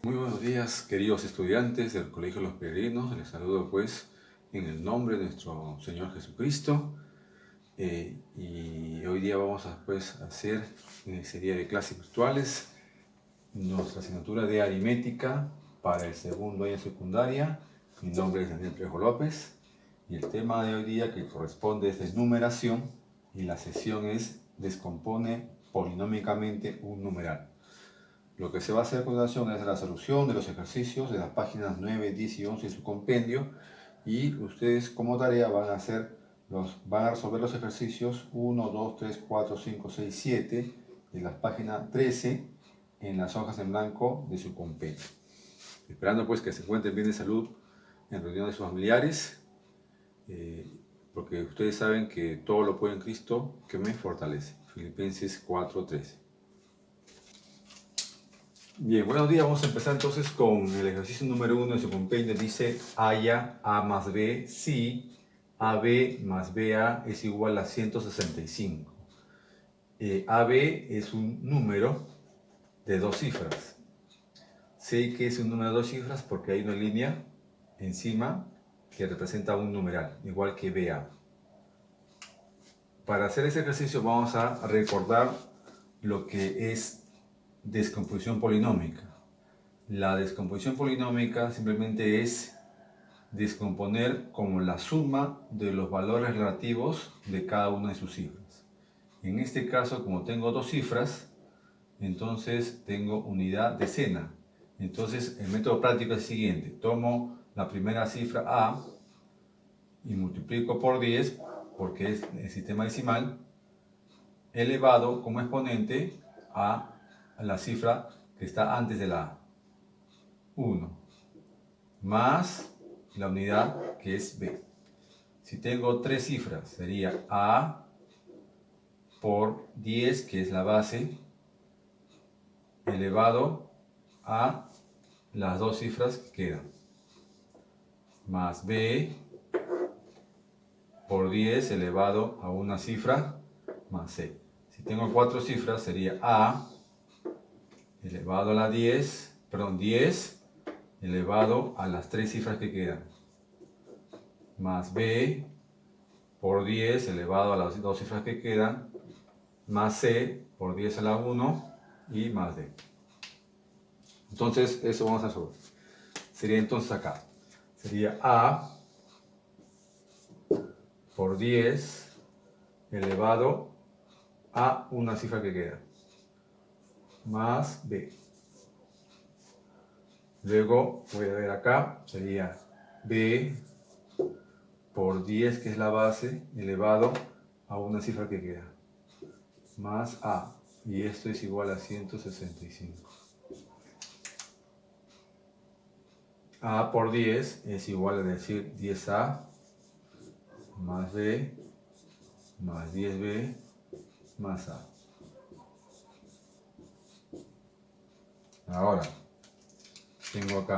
Muy buenos días, queridos estudiantes del Colegio de los Peregrinos. Les saludo pues en el nombre de nuestro Señor Jesucristo. Y hoy día vamos a hacer en esta serie de clases virtuales nuestra asignatura de aritmética para el segundo año de secundaria. Mi nombre es Daniel Trejo López y el tema de hoy día que corresponde es enumeración y la sesión es descompone polinómicamente un numeral. Lo que se va a hacer a continuación es la solución de los ejercicios de las páginas 9, 10 y 11 de su compendio, y ustedes como tarea van a resolver los ejercicios 1, 2, 3, 4, 5, 6, 7 de la página 13 en las hojas en blanco de su compendio. Esperando pues que se encuentren bien de salud en reunión de sus familiares, porque ustedes saben que todo lo puedo en Cristo que me fortalece. Filipenses 4:13. Bien, buenos días. Vamos a empezar entonces con el ejercicio número 1 de su compendio. Dice haya A más B si AB más BA es igual a 165. AB es un número de dos cifras. Sé que es un número de dos cifras porque hay una línea encima que representa un numeral, igual que BA. Para hacer ese ejercicio vamos a recordar lo que es descomposición polinómica. La descomposición polinómica simplemente es descomponer como la suma de los valores relativos de cada una de sus cifras. En este caso, como tengo dos cifras, entonces tengo unidad decena. Entonces el método práctico es el siguiente: tomo la primera cifra A y multiplico por 10, porque es el sistema decimal, elevado como exponente a la cifra que está antes de la A, 1, más la unidad que es B. Si tengo tres cifras, sería A por 10, que es la base, elevado a las dos cifras que quedan, más B por 10 elevado a una cifra, más C. Si tengo cuatro cifras, sería A elevado a la 10 elevado a las tres cifras que quedan, más B por 10 elevado a las dos cifras que quedan, más C por 10 a la 1 y más D. Entonces eso vamos a resolver. Sería entonces acá, sería A por 10 elevado a una cifra que queda, más B. Luego voy a ver acá, sería B por 10, que es la base, elevado a una cifra que queda, más A. Y esto es igual a 165. A por 10 es igual a decir 10A más B más 10B más A. Ahora tengo acá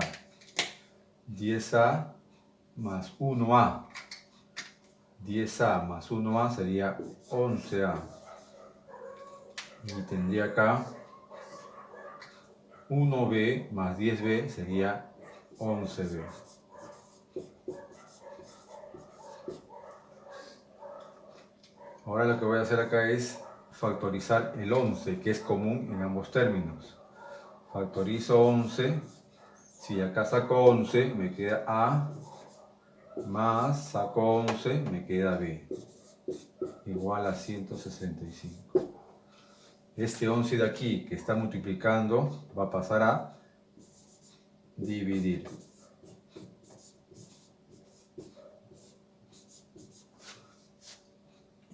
10A más 1A. 10A más 1A sería 11A. Y tendría acá 1B más 10B sería 11B. Ahora lo que voy a hacer acá es factorizar el 11, que es común en ambos términos. Factorizo 11. Si acá saco 11, me queda A, más saco 11, me queda B, igual a 165. Este 11 de aquí, que está multiplicando, va a pasar a dividir.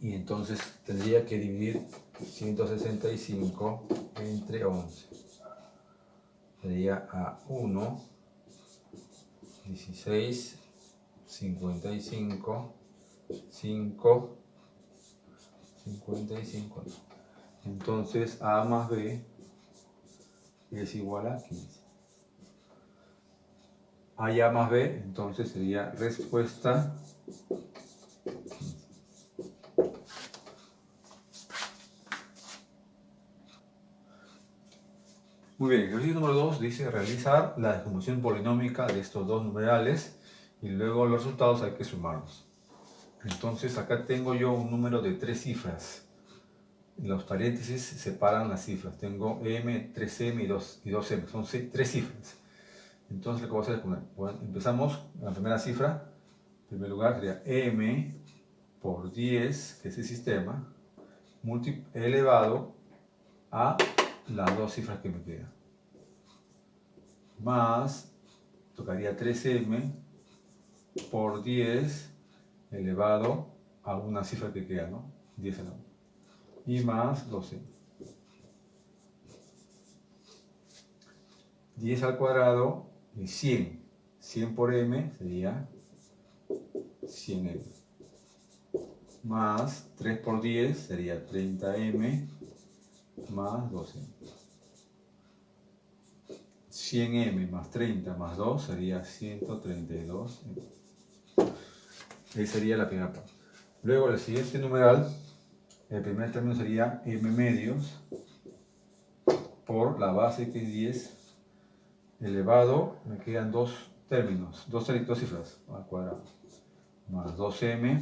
Y entonces tendría que dividir 165 entre 11. Sería a 1, 16, 55, 5, 55. Entonces A más B es igual a 15. A y A más B, entonces sería respuesta 15. Muy bien, ejercicio número 2 dice realizar la descomposición polinómica de estos dos numerales y luego los resultados hay que sumarlos. Entonces acá tengo yo un número de 3 cifras. Los paréntesis separan las cifras. Tengo m, 3m y 2m. Son 3 cifras. Entonces lo que voy a hacer es poner. Bueno, empezamos con la primera cifra. En primer lugar sería m por 10, que es el sistema, elevado a las dos cifras que me quedan. Más, tocaría 3m por 10 elevado a una cifra que queda, ¿no? 10 a la 1. Y más 12. 10 al cuadrado es 100. 100 por m sería 100m. Más 3 por 10 sería 30m más 12. 100m más 30 más 2 sería 132. Esa sería la primera parte. Luego el siguiente numeral, el primer término sería m medios por la base que es 10 elevado, me quedan dos términos, dos cifras al cuadrado, más 2m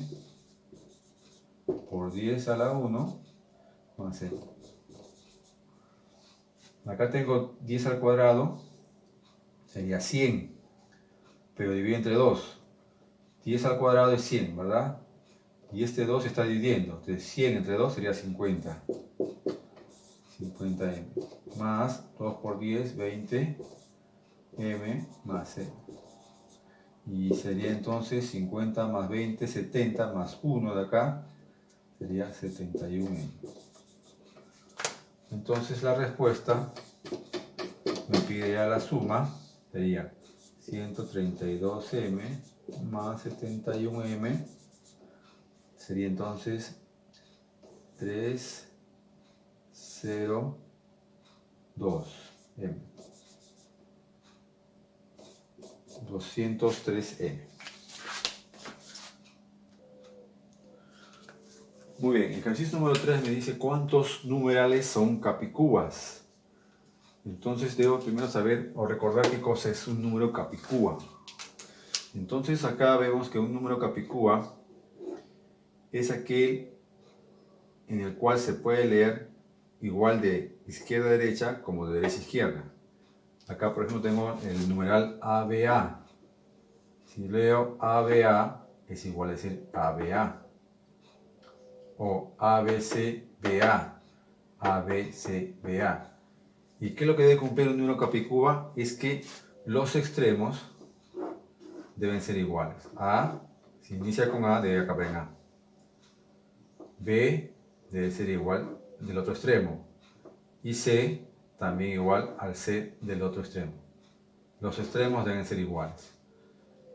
por 10 a la 1 más m. Acá tengo 10 al cuadrado, sería 100, pero dividido entre 2. 10 al cuadrado es 100, ¿verdad? Y este 2 está dividiendo, entonces 100 entre 2 sería 50. 50m. Más 2 por 10, 20 m más m. Y sería entonces 50 más 20, 70 más 1 de acá, sería 71m. Entonces la respuesta me pide ya la suma, sería 132m más 71m, sería entonces 302m. 203m. Muy bien, ejercicio número 3 me dice cuántos numerales son capicúas. Entonces debo primero saber o recordar qué cosa es un número capicúa. Entonces acá vemos que un número capicúa es aquel en el cual se puede leer igual de izquierda a derecha como de derecha a izquierda. Acá por ejemplo tengo el numeral ABA. Si leo ABA es igual a decir ABA. O ABCBA. ABCBA. ¿Y qué es lo que debe cumplir un número capicúa? Es que los extremos deben ser iguales. A, si inicia con A, debe acabar en A. B debe ser igual del otro extremo. Y C también igual al C del otro extremo. Los extremos deben ser iguales.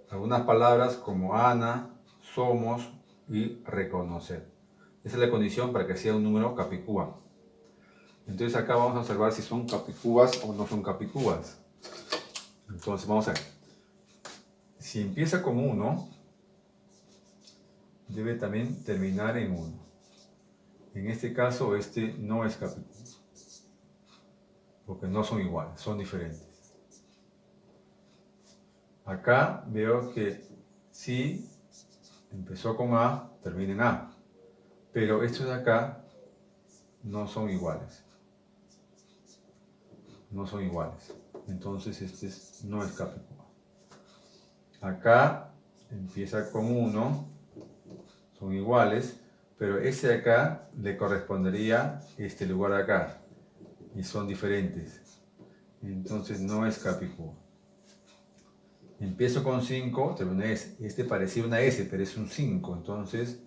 Algunas palabras como Ana, somos y reconocer. Esa es la condición para que sea un número capicúa. Entonces acá vamos a observar si son capicúas o no son capicúas. Entonces vamos a ver. Si empieza con 1, debe también terminar en 1. En este caso este no es capicúa, porque no son iguales, son diferentes. Acá veo que si empezó con A, termina en A. Pero estos de acá no son iguales. No son iguales. Entonces este no es capicúa. Acá empieza con 1, son iguales, pero ese de acá le correspondería este lugar de acá. Y son diferentes. Entonces no es capicúa. Empiezo con 5, termino en S. Este parecía una S, pero es un 5. Entonces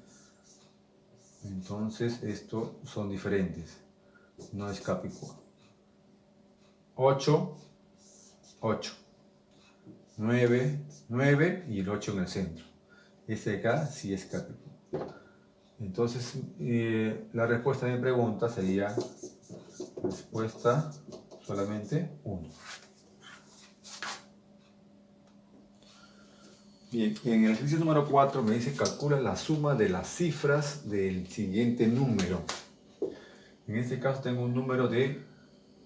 estos son diferentes. No es capicúa. 8, 8. 9, 9 y el 8 en el centro. Este de acá sí es capicúa. Entonces la respuesta de mi pregunta sería respuesta solamente 1. Bien, en el ejercicio número 4 me dice calcula la suma de las cifras del siguiente número. En este caso tengo un número de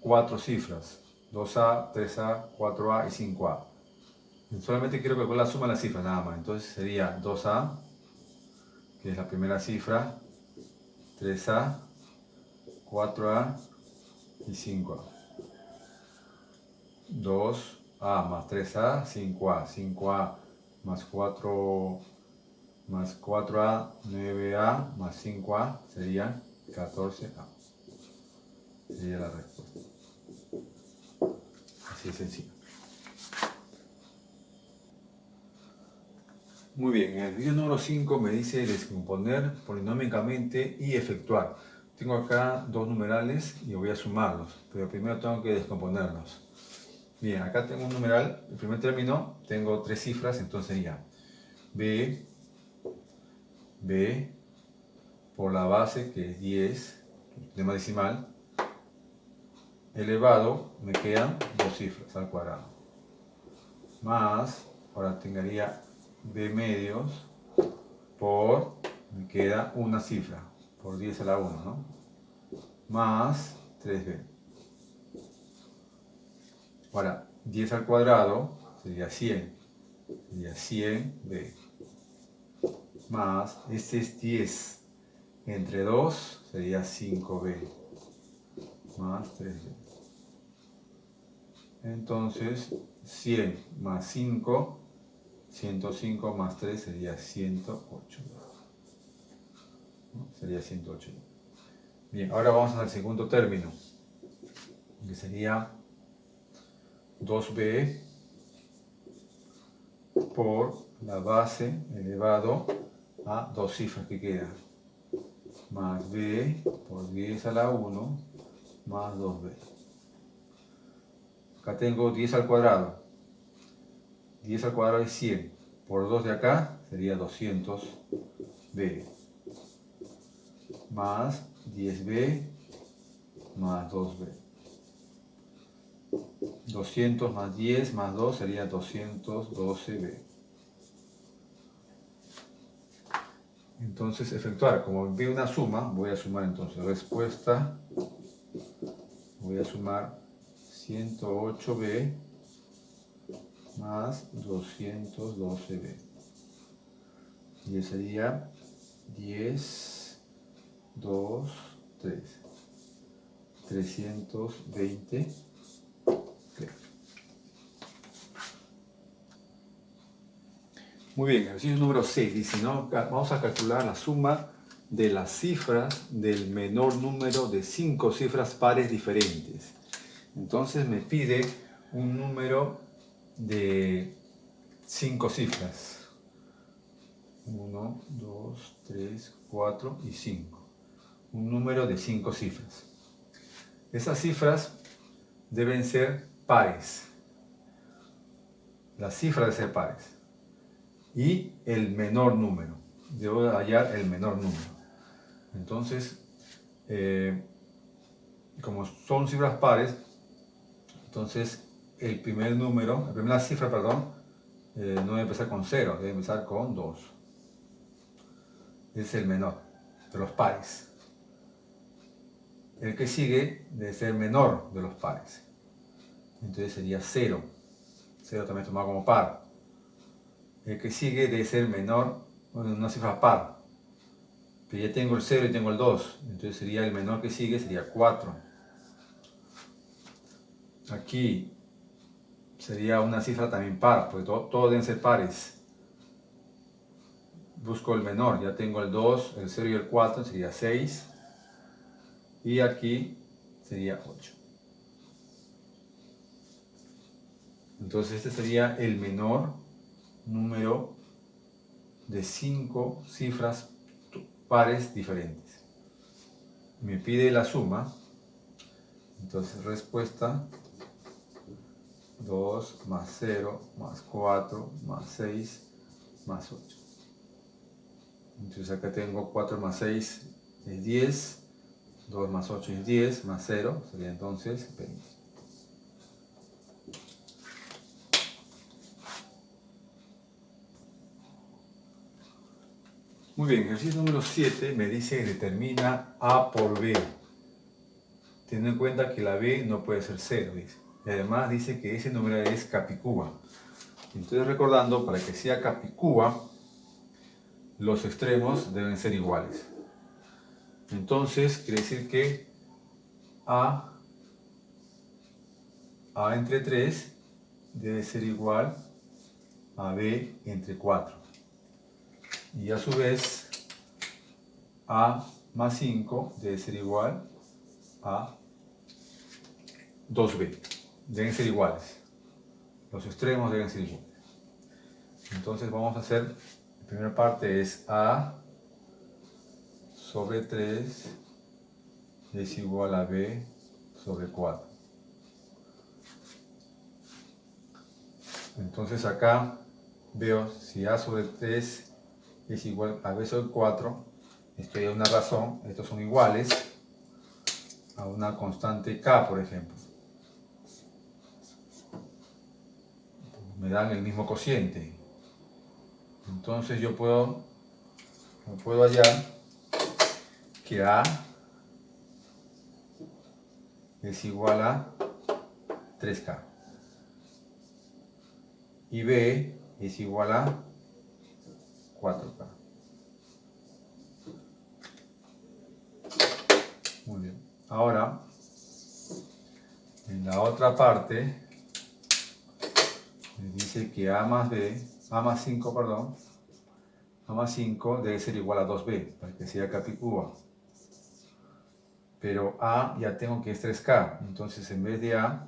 4 cifras. 2A, 3A, 4A y 5A. Solamente quiero calcular la suma de las cifras nada más. Entonces sería 2A, que es la primera cifra, 3A, 4A y 5A. 2A más 3A, 5A. 5A más 4 más 4A, 9A más 5A sería 14A. Sería la respuesta. Así de sencillo. Muy bien, en el video número 5 me dice descomponer polinómicamente y efectuar. Tengo acá dos numerales y voy a sumarlos, pero primero tengo que descomponerlos. Bien, acá tengo un numeral, el primer término, tengo tres cifras, entonces sería B por la base, que es 10, sistema decimal, elevado, me quedan dos cifras al cuadrado. Más, ahora tendría B medios por, me queda una cifra, por 10 a la 1, ¿no? Más 3B. Ahora, 10 al cuadrado sería 100. Sería 100B. Más, este es 10. Entre 2 sería 5B. Más 3B. Entonces, 100 más 5, 105 más 3 sería 108. ¿No? Sería 108. Bien, ahora vamos al segundo término, que sería 2B por la base elevado a dos cifras que quedan, más B por 10 a la 1 más 2B. Acá tengo 10 al cuadrado. 10 al cuadrado es 100. Por 2 de acá sería 200B. Más 10B más 2B. 200 más 10 más 2 sería 212B. Entonces efectuar, como vi una suma, voy a sumar entonces respuesta, voy a sumar 108B más 212B. Y sería 10, 2, 3. 320. Muy bien, ejercicio número 6 dice, ¿no? Vamos a calcular la suma de las cifras del menor número de 5 cifras pares diferentes. Entonces me pide un número de 5 cifras. 1, 2, 3, 4 y 5. Un número de 5 cifras. Esas cifras deben ser pares. Las cifras deben ser pares. Y el menor número. Debo hallar el menor número. Entonces, como son cifras pares, entonces la primera cifra, perdón, no debe empezar con 0, debe empezar con 2. Es el menor de los pares. El que sigue debe ser menor de los pares. Entonces sería 0. 0 también tomado como par. El que sigue debe ser menor, una cifra par. Pero ya tengo el 0 y tengo el 2. Entonces sería el menor que sigue, sería 4. Aquí sería una cifra también par, porque todos deben ser pares. Busco el menor, ya tengo el 2, el 0 y el 4, sería 6. Y aquí sería 8. Entonces este sería el menor número de 5 cifras pares diferentes. Me pide la suma. Entonces respuesta 2 más 0 más 4 más 6 más 8. Entonces acá tengo 4 más 6 es 10, 2 más 8 es 10, más 0 sería entonces 20. Muy bien, ejercicio número 7 me dice determina A por B. Teniendo en cuenta que la B no puede ser 0, dice. y además dice que ese numeral es Capicúa. Entonces recordando, para que sea Capicúa, los extremos deben ser iguales. Entonces quiere decir que A entre 3 debe ser igual a B entre 4. Y a su vez, A más 5 debe ser igual a 2B. Deben ser iguales. Los extremos deben ser iguales. Entonces vamos a hacer, la primera parte es A sobre 3 es igual a B sobre 4. Entonces acá veo si A sobre 3 es igual a B sobre 4, esto hay una razón, estos son iguales a una constante K, por ejemplo. Me dan el mismo cociente. Entonces yo puedo hallar que A es igual a 3K y B es igual a 4K. Muy bien. Ahora, en la otra parte, me dice que A más 5, perdón, A más 5 debe ser igual a 2B, para que sea Capicúa. Pero A ya tengo que es 3K, entonces en vez de A,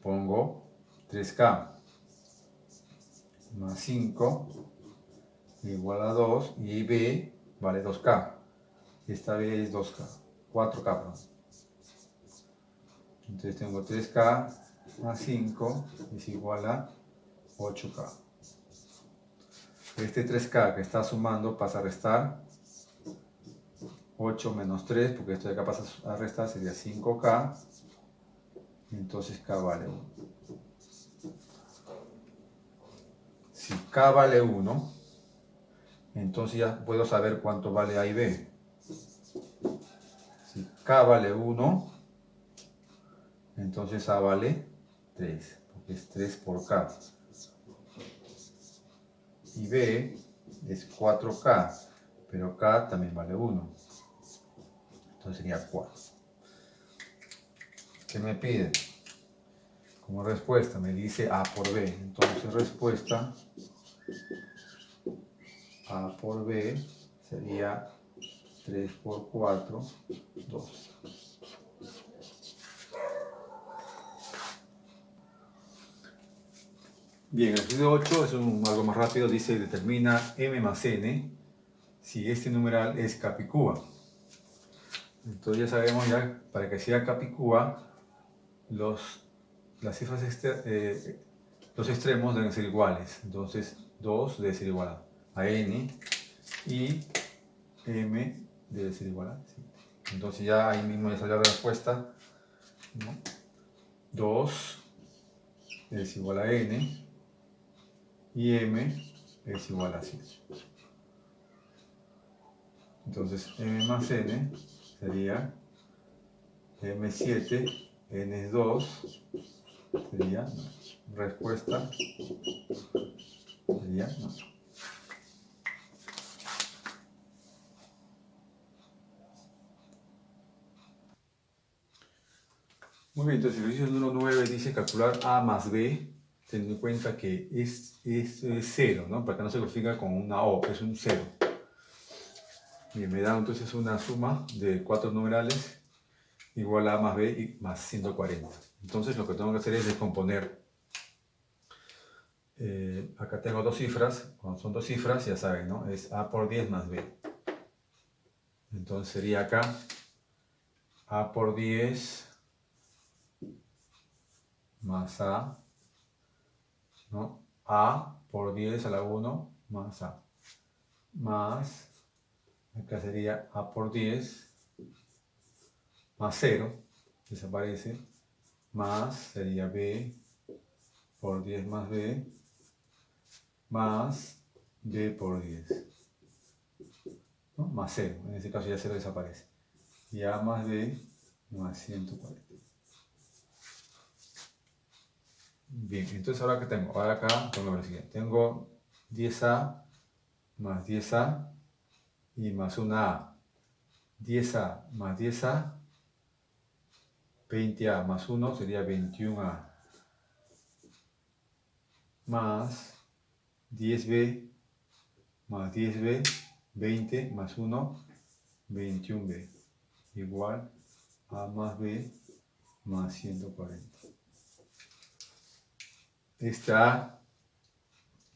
pongo 3K más 5 igual a 2 y B vale 2K. Esta B es 2K, 4K, perdón. Entonces tengo 3K más 5 es igual a 8K. Este 3K que está sumando pasa a restar 8 menos 3, porque esto de acá pasa a restar, sería 5K. Entonces K vale 1. Si K vale 1, entonces ya puedo saber cuánto vale A y B. Si K vale 1, entonces A vale 3, porque es 3 por K. Y B es 4K, pero K también vale 1. Entonces sería 4. ¿Qué me pide? Como respuesta me dice A por B. Entonces respuesta A por B sería 3 por 4, 2. Bien, el ejercicio 8 es algo más rápido. Dice, determina M más N si este numeral es Capicúa. Entonces ya sabemos ya, para que sea Capicúa, los extremos deben ser iguales. Entonces 2 debe ser igual a N y M debe ser igual a 7. Entonces ya ahí mismo ya salió la respuesta, ¿no? 2 es igual a N y M es igual a 7. Entonces M más N sería M7, N es 2, sería respuesta, sería no. Muy bien, entonces el ejercicio número 9 dice calcular A más B, teniendo en cuenta que es 0, ¿no? Para que no se consiga con una O, es un 0. Bien, me da entonces una suma de 4 numerales igual a A más B y más 140. Entonces lo que tengo que hacer es descomponer. Acá tengo dos cifras, cuando son dos cifras ya saben, ¿no? Es A por 10 más B. Entonces sería acá A por 10 más A, ¿no? A por 10 a la 1 más A, más, acá sería A por 10 más 0, desaparece, más sería B por 10 más B, más B por 10, ¿no? Más 0, en este caso ya 0 desaparece, y A más B más 140. Bien, entonces ahora que tengo, ahora acá tengo lo siguiente. Tengo 10A más 10A y más una A. 10A más 10A, 20A más 1 sería 21A. Más 10B más 10B, 20 más 1, 21B. Igual A más B más 140. Esta A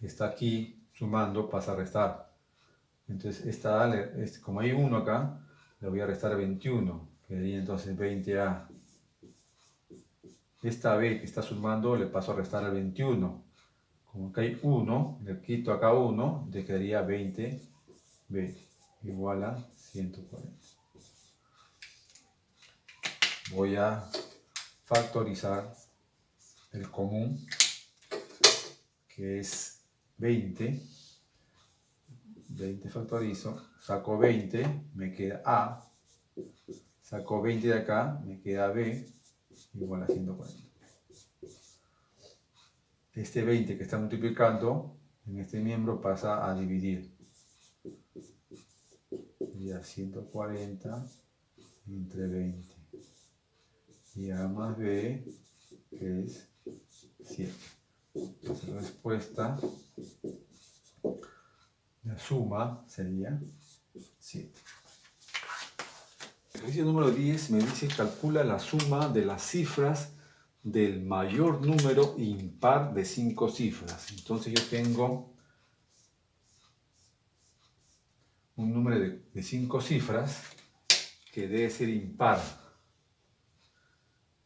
está aquí sumando, pasa a restar. Entonces esta A, como hay 1 acá, le voy a restar 21. Quedaría entonces 20A. Esta B que está sumando le paso a restar el 21. Como acá hay 1, le quito acá 1, le quedaría 20B igual a 140. Voy a factorizar el común, que es 20. 20 factorizo, saco 20, me queda A. Saco 20 de acá, me queda B igual a 140. Este 20 que está multiplicando en este miembro pasa a dividir. Sería 140 entre 20. Y A más B, que es 7. Entonces la respuesta, la suma sería 7. El ejercicio número 10 me dice calcula la suma de las cifras del mayor número impar de 5 cifras. Entonces yo tengo un número de 5 cifras que debe ser impar.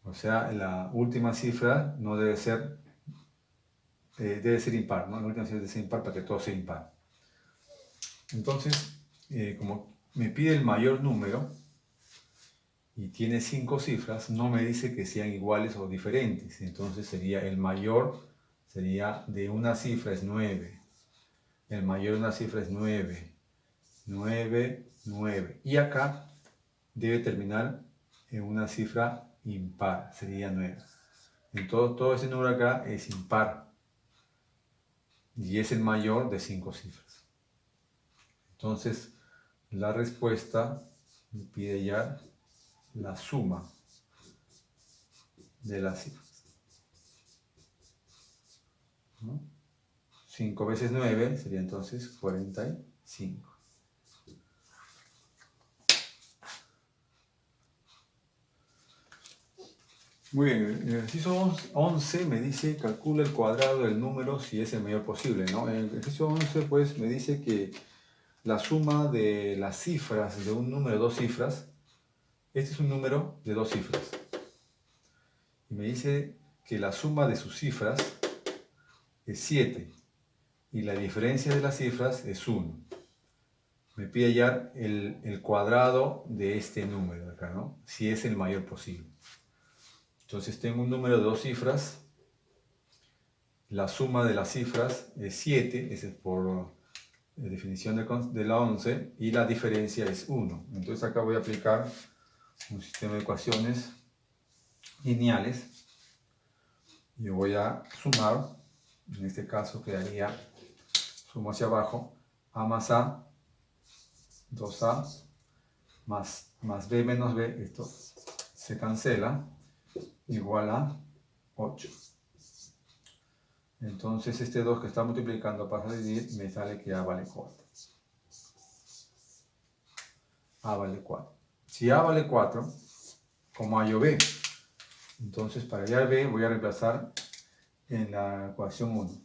O sea, la última cifra no debe ser, debe ser impar, ¿no? La última cifra debe ser impar para que todo sea impar. Entonces, como me pide el mayor número y tiene 5 cifras, no me dice que sean iguales o diferentes. Entonces sería el mayor, sería de una cifra es 9. El mayor de una cifra es 9. 9, 9. Y acá debe terminar en una cifra impar, sería 9. Entonces todo ese número acá es impar. Y es el mayor de 5 cifras. Entonces la respuesta me pide ya la suma de las cifras. ¿No? 5 veces 9 sería entonces 45. Muy bien, el ejercicio 11 me dice calcula el cuadrado del número si es el mayor posible, ¿no? En el ejercicio 11 pues me dice que la suma de las cifras de un número de 2 cifras, este es un número de 2 cifras, y me dice que la suma de sus cifras es 7 y la diferencia de las cifras es 1. Me pide hallar el cuadrado de este número acá, ¿no? Si es el mayor posible. Entonces tengo un número de 2 cifras, la suma de las cifras es 7, esa es por definición de la 11, y la diferencia es 1. Entonces acá voy a aplicar un sistema de ecuaciones lineales. Yo voy a sumar, en este caso quedaría, sumo hacia abajo, A más A, 2A, más B menos B, esto se cancela, igual a 8. Entonces este 2 que está multiplicando pasa a dividir, me sale que A vale 4. A vale 4. Si A vale 4, ¿cómo hallo B? Entonces para hallar B voy a reemplazar en la ecuación 1.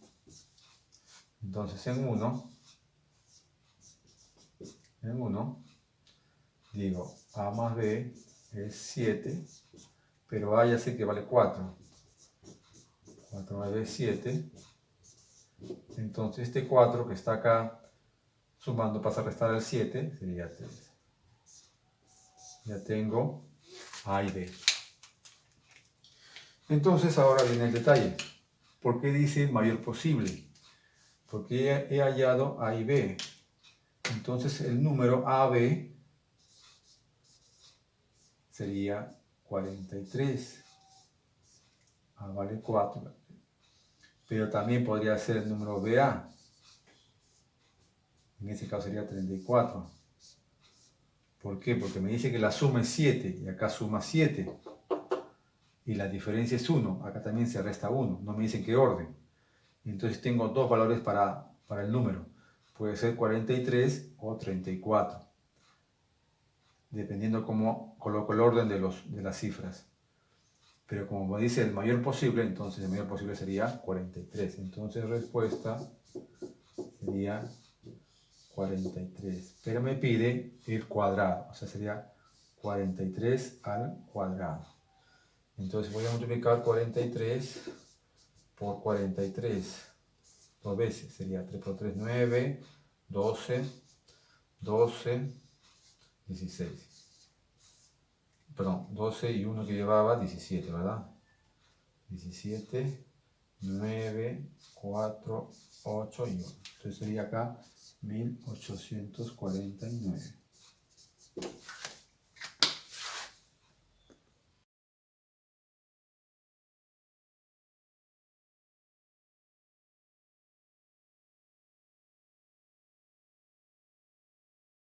Entonces en 1 digo A más B es 7, pero A ya sé que vale 4. 4 más B es 7. Entonces este 4 que está acá sumando pasa a restar al 7, sería 3. Ya tengo A y B. Entonces ahora viene el detalle. ¿Por qué dice mayor posible? Porque he hallado A y B. Entonces el número AB sería 43. A vale 4. pero también podría ser el número BA. En ese caso sería 34. ¿Por qué? Porque me dice que la suma es 7 y acá suma 7. Y la diferencia es 1. Acá también se resta 1. No me dicen qué orden. Entonces tengo dos valores para el número. Puede ser 43 o 34. Dependiendo cómo coloco el orden de las cifras. Pero como me dice el mayor posible, entonces el mayor posible sería 43. Entonces respuesta sería 43. Pero me pide el cuadrado. O sea, sería 43 al cuadrado. Entonces voy a multiplicar 43 por 43. Dos veces. Sería 3 por 3, 9, 12, 12, 16. Perdón, 12 y 1 que llevaba, 17, ¿verdad? 17, 9, 4, 8 y 1. Entonces sería acá 1849.